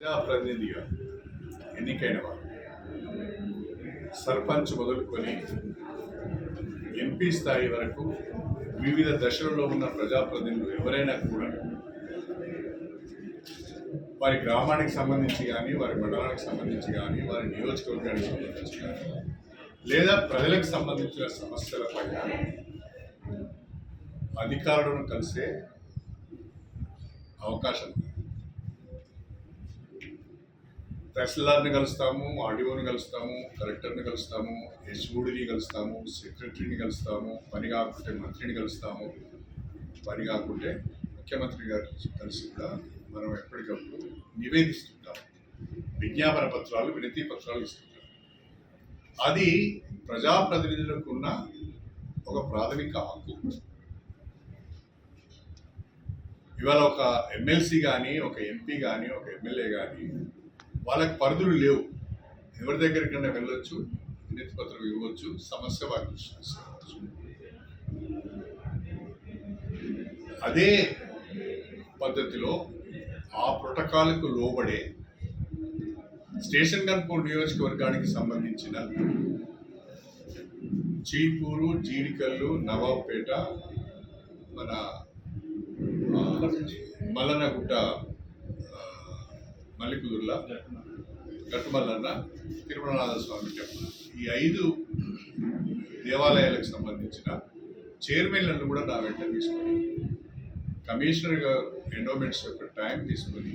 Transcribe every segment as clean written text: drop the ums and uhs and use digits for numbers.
ప్రజాప్రతినిధిగా ఎన్నికైన వారు సర్పంచ్ మొదలుకొని ఎంపీ స్థాయి వరకు వివిధ దశలలో ఉన్న ప్రజాప్రతినిధులు ఎవరైనా కూడా వారి గ్రామానికి సంబంధించి కానీ వారి మండలానికి సంబంధించి కానీ వారి నియోజకవర్గానికి సంబంధించి కానీ లేదా ప్రజలకు సంబంధించిన సమస్యలపై అధికారులను కలిసే అవకాశం ఉంది. తహసీల్దార్ని కలుస్తాము, ఆర్డీఓని కలుస్తాము, కలెక్టర్ని కలుస్తాము, హెచ్ఓడిని కలుస్తాము, సెక్రటరీని కలుస్తాము, పని కాకుంటే మంత్రిని కలుస్తాము, పని కాకుంటే ముఖ్యమంత్రి గారు కలిసి కూడా మనం ఎప్పటికప్పుడు నివేదిస్తుంటాం. విజ్ఞాపన పత్రాలు, వినతి పత్రాలు ఇస్తుంటాం. అది ప్రజాప్రతినిధులకు ఉన్న ఒక ప్రాథమిక హక్కు. ఇవాళ ఒక ఎమ్మెల్సీ కానీ, ఒక ఎంపీ కానీ, ఒక ఎమ్మెల్యే కానీ వాళ్ళకి పరిధులు లేవు. ఎవరి దగ్గరికైనా వెళ్ళొచ్చు, వినతి పత్రం ఇవ్వచ్చు, సమస్య వారికి సృష్టించవచ్చు. అదే పద్ధతిలో ఆ ప్రోటోకాల్కు లోబడే స్టేషన్ గన్పూర్ నియోజకవర్గానికి సంబంధించిన చీకూరు, జీడికల్లు, నవాబ్పేట, మన మల్లనగుట్ట, మల్లికుదుర్ల, గట్టుమల్లన్న, తిరుమలనాథ స్వామి టెంపుల్, ఈ 5 దేవాలయాలకు సంబంధించిన చైర్మన్లను కూడా నా వెంట తీసుకొని కమిషనర్గా ఎండోమెంట్స్ యొక్క టైం తీసుకొని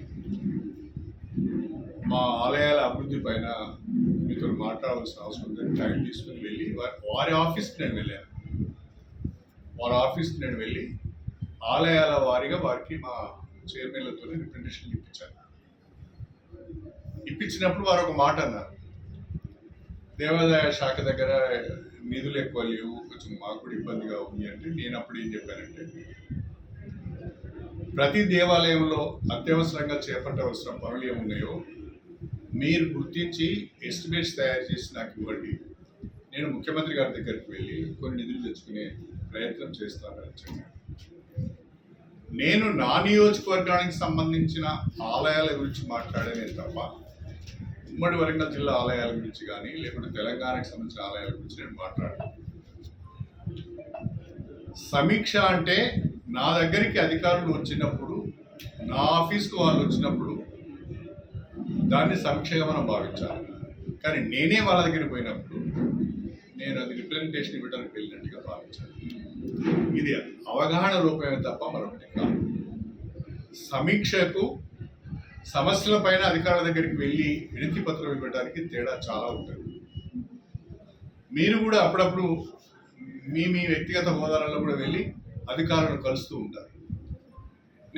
మా ఆలయాల అభివృద్ధి పైన మీతో మాట్లాడవలసిన అవసరం ఉంది. టైం తీసుకొని వెళ్ళి వారి ఆఫీస్కి నేను వెళ్ళాను. వారి ఆఫీస్కి నేను వెళ్ళి ఆలయాల వారీగా వారికి మా చైర్మన్లతో రిప్రజెంటేషన్ ఇప్పించాను. ఇప్పించినప్పుడు వారు ఒక మాట అన్నారు, దేవాదాయ శాఖ దగ్గర నిధులు ఎక్కువ లేవు, కొంచెం మాకు కూడా ఇబ్బందిగా ఉంది అంటే నేను అప్పుడు ఏం చెప్పానంటే, ప్రతి దేవాలయంలో అత్యవసరంగా చేపట్టవలసిన పనులు ఏమున్నాయో మీరు గుర్తించి ఎస్టిమేట్స్ తయారు చేసి నాకు ఇవ్వండి. నేను ముఖ్యమంత్రి గారి దగ్గరికి వెళ్ళి కొన్ని నిధులు తెచ్చుకునే ప్రయత్నం చేస్తానని చెప్పాను. నేను నా నియోజకవర్గానికి సంబంధించిన ఆలయాల గురించి మాట్లాడేనే తప్ప ఉమ్మడి వరంగల్ జిల్లా ఆలయాల గురించి కానీ లేకుంటే తెలంగాణకు సంబంధించిన ఆలయాల గురించి నేను మాట్లాడాను. సమీక్ష అంటే నా దగ్గరికి అధికారులు వచ్చినప్పుడు, నా ఆఫీస్కు వాళ్ళు వచ్చినప్పుడు దాన్ని సమీక్షగా మనం భావించాలి. కానీ నేనే వాళ్ళ దగ్గరికి పోయినప్పుడు నేను అది రిప్రజెంటేషన్ ఇవ్వడానికి వెళ్ళినట్టుగా భావించాను. ఇది అవగాహన రూపమే తప్ప మరొకటి కాదు. సమీక్షకు సమస్యల పైన అధికారుల దగ్గరికి వెళ్ళి వినతి పత్రం ఇవ్వడానికి తేడా చాలా ఉంటుంది. మీరు కూడా అప్పుడప్పుడు మీ వ్యక్తిగత హోదాలలో కూడా వెళ్ళి అధికారులను కలుస్తూ ఉంటారు.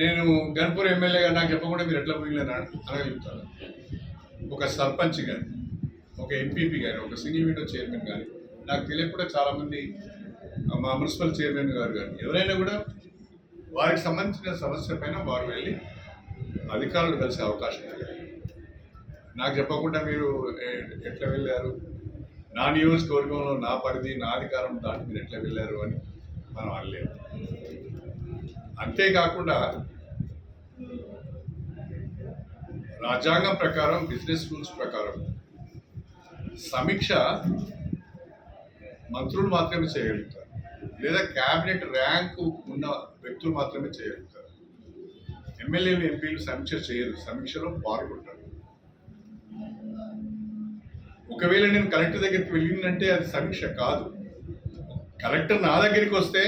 నేను గన్పూర్ ఎమ్మెల్యేగా నాకు చెప్పకుండా మీరు ఎట్లా పోయిన అనగలుగుతారు. ఒక సర్పంచ్ కానీ, ఒక ఎంపీపీ కానీ, ఒక సీనియర్ విండో చైర్మన్ కానీ, నాకు తెలియకుండా చాలామంది మా మున్సిపల్ చైర్మన్ గారు కానీ ఎవరైనా కూడా వారికి సంబంధించిన సమస్య పైన వారు వెళ్ళి అధికారులు కలిసే అవకాశం ఉంది. నాకు చెప్పకుండా మీరు ఎట్లా వెళ్ళారు, నా నియోజకవర్గంలో నా పరిధి, నా అధికారం దాటి మీరు ఎట్లా వెళ్ళారు అని మనం అనలేము. అంతేకాకుండా రాజ్యాంగం ప్రకారం, బిజినెస్ రూల్స్ ప్రకారం సమీక్ష మంత్రులు మాత్రమే చేయగలుగుతారు, లేదా క్యాబినెట్ ర్యాంకు ఉన్న వ్యక్తులు మాత్రమే చేయగలుగుతారు. ఎమ్మెల్యేలు, ఎంపీలు సమీక్ష చేయరు, సమీక్షలో పాల్గొంటారు. ఒకవేళ నేను కలెక్టర్ దగ్గరికి వెళ్ళిందంటే అది సమీక్ష కాదు. కలెక్టర్ నా దగ్గరికి వస్తే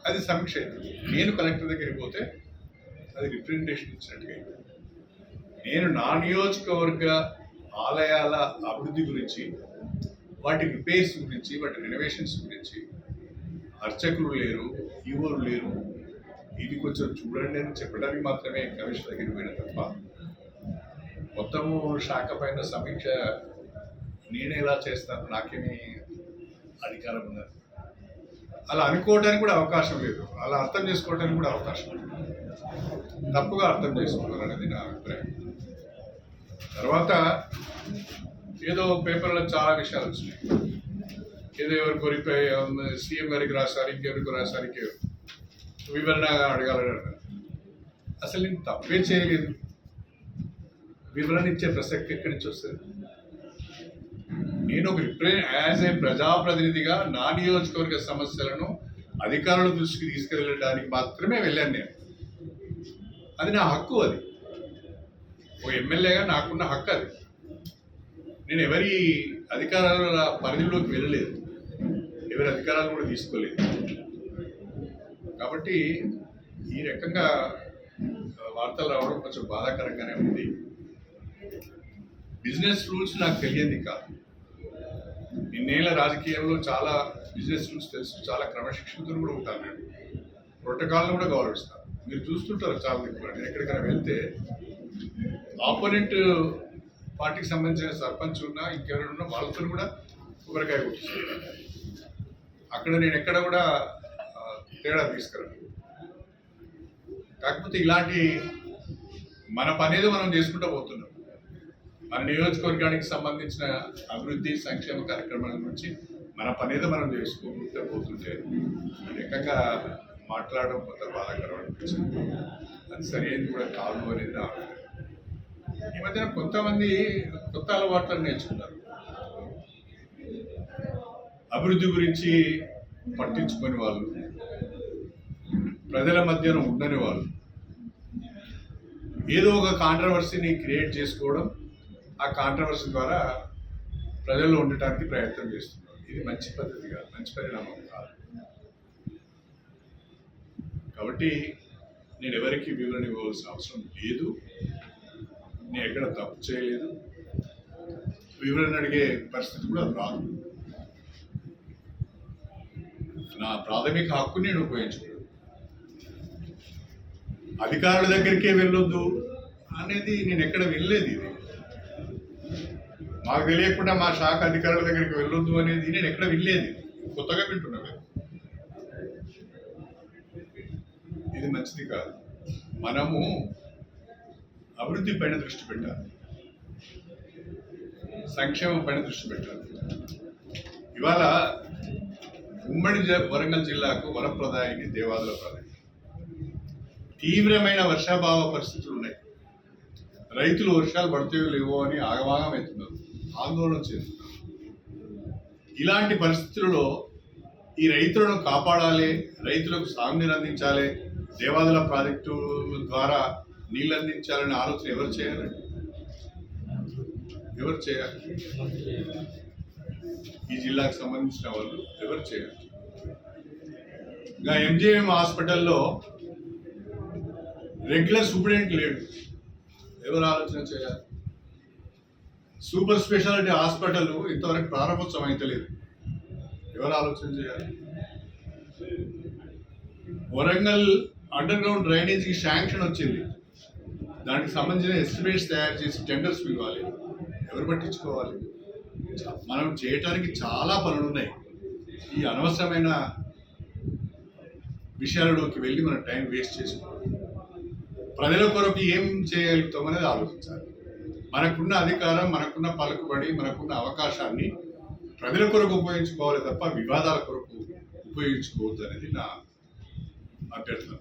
అది సమీక్ష అవుతుంది. నేను కలెక్టర్ దగ్గరికి పోతే అది రిప్రజెంటేషన్ ఇచ్చినట్టుగా అవుతుంది. నేను నా నియోజకవర్గ ఆలయాల అభివృద్ధి గురించి, వాటి రిపేర్స్ గురించి, వాటి రెనోవేషన్స్ గురించి అర్చకులు లేరు, ఈవోలు లేరు, ఇది కొంచెం చూడండి అని చెప్పడానికి మాత్రమే కమిషన్ దగ్గరికి పోయిన తప్ప మొత్తము శాఖ పైన సమీక్ష నేను ఎలా చేస్తాను, నాకేమీ అధికారం ఉన్నది అలా అనుకోవడానికి కూడా అవకాశం లేదు. అలా అర్థం చేసుకోవడానికి కూడా అవకాశం లేదు. తప్పుగా అర్థం చేసుకున్నారు అనేది నా అభిప్రాయం. తర్వాత ఏదో పేపర్లో చాలా విషయాలు వచ్చినాయి. ఏదో ఎవరికొరిపై సీఎం గారికి రాశారు, ఇంకెవరికి రాశారు, వివరణ అడగాలని అన్నారు. అసలు నేను తప్పే చేయలేదు. వివరణ ఇచ్చే ప్రసక్తి ఎక్కడి నుంచి వస్తుంది? నేను ఒక యాజ్ ఏ ప్రజాప్రతినిధిగా నా నియోజకవర్గ సమస్యలను అధికారుల దృష్టికి తీసుకెళ్ళడానికి మాత్రమే వెళ్ళాను నేను. అది నా హక్కు. అది ఓ ఎమ్మెల్యేగా నాకున్న హక్కు. అది నేను ఎవరి అధికారాల పరిధిలోకి వెళ్ళలేదు, ఎవరి అధికారాలు కూడా తీసుకోలేదు. కాబట్టి ఈ రకంగా వార్తలు రావడం కొంచెం బాధాకరంగానే ఉంది. బిజినెస్ రూల్స్ నాకు తెలియంది కాదు. ఇన్నేళ్ల రాజకీయంలో చాలా బిజినెస్ రూల్స్ తెలుసు, చాలా క్రమశిక్షణతో కూడా ఉంటాను. నేను ప్రోటోకాల్ను కూడా గౌరవిస్తాను. మీరు చూస్తుంటారు చాలా దిక్కులు. నేను ఎక్కడికైనా వెళ్తే ఆపోనెంట్ పార్టీకి సంబంధించిన సర్పంచ్ ఉన్నా ఇంకెవరైనా ఉన్నా వాళ్ళతో కూడా కొబ్బరికాయ కొట్టిస్తాను. అక్కడ నేను ఎక్కడ కూడా తేడా తీసుకురాను. కాకపోతే ఇలాంటి మన పనేదో మనం చేసుకుంటూ పోతున్నాం. మన నియోజకవర్గానికి సంబంధించిన అభివృద్ధి సంక్షేమ కార్యక్రమాల నుంచి మన పనేదో మనం చేసుకుంటూ పోతుంటే ఈ రకంగా మాట్లాడడం కొంత బాధాకరం అనిపించింది. అది సరైనది కూడా కాదు అనేది నా అభిప్రాయం. ఈ మధ్యన కొంతమంది కొత్త అలవాట్లను నేర్చుకున్నారు. అభివృద్ధి గురించి పట్టించుకొని వాళ్ళు, ప్రజల మధ్యన ఉండని వాళ్ళు ఏదో ఒక కాంట్రవర్సీని క్రియేట్ చేసుకోవడం, ఆ కాంట్రవర్సీ ద్వారా ప్రజల్లో ఉండటానికి ప్రయత్నం చేస్తున్నారు. ఇది మంచి పద్ధతి కాదు, మంచి పరిణామం కాదు. కాబట్టి నేను ఎవరికి వివరణ ఇవ్వాల్సిన అవసరం లేదు. నేను ఎక్కడ తప్పు చేయలేదు, వివరణ అడిగే పరిస్థితి కూడా రాదు. నా ప్రాథమిక హక్కు నేను ఉపయోగించుకోలేదు. అధికారుల దగ్గరికే వెళ్ళొద్దు అనేది నేను ఎక్కడ వెళ్ళలేదు. ఇది మాకు తెలియకుండా మా శాఖ అధికారుల దగ్గరికి వెళ్ళొద్దు అనేది నేను ఎక్కడ వెళ్ళలేదు. కొత్తగా వింటున్నాను. ఇది మంచిది కాదు. మనము అభివృద్ధి పైన దృష్టి పెట్టాలి, సంక్షేమం పైన దృష్టి పెట్టాలి. ఇవాళ ఉమ్మడి వరంగల్ జిల్లాకు వరప్రదాయిని దేవాదుల ప్రాజెక్టు. తీవ్రమైన వర్షాభావ పరిస్థితులు ఉన్నాయి. రైతులు వర్షాలు పడితే లేవో అని ఆగమాగం అవుతున్నారు, ఆందోళన చేస్తున్నారు. ఇలాంటి పరిస్థితులలో ఈ రైతులను కాపాడాలి, రైతులకు సాగునీరు అందించాలి, దేవాదుల ప్రాజెక్టు ద్వారా నీళ్ళు అందించాలనే ఆలోచన ఎవరు చేయాలండి? ఎవరు చేయాలి? ఈ జిల్లాకు సంబంధించిన వాళ్ళు ఎవరు చేయాలి? ఇంకా ఎంజేఎం హాస్పిటల్లో రెగ్యులర్ సూపరింటెండెంట్ లేడు, ఎవరు ఆలోచన చేయాలి? సూపర్ స్పెషాలిటీ హాస్పిటల్ ఇంతవరకు ప్రారంభోత్సవం అయితే లేదు, ఎవరు ఆలోచన చేయాలి? వరంగల్ అండర్ గ్రౌండ్ డ్రైనేజీకి శాంక్షన్ వచ్చింది, దానికి సంబంధించిన ఎస్టిమేట్స్ తయారు చేసి టెండర్స్ ఇవ్వాలి, ఎవరు పట్టించుకోవాలి? మనం చేయటానికి చాలా పనులు ఉన్నాయి. ఈ అనవసరమైన విషయాలలోకి వెళ్ళి మన టైం వేస్ట్ చేసుకోవాలి. ప్రజల కొరకు ఏం చేయగలుగుతాం అనేది ఆలోచించాలి. మనకున్న అధికారం, మనకున్న పలుకుబడి, మనకున్న అవకాశాన్ని ప్రజల కొరకు ఉపయోగించుకోవాలి తప్ప వివాదాల కొరకు ఉపయోగించుకోవద్దు అనేది నా అభ్యర్థన.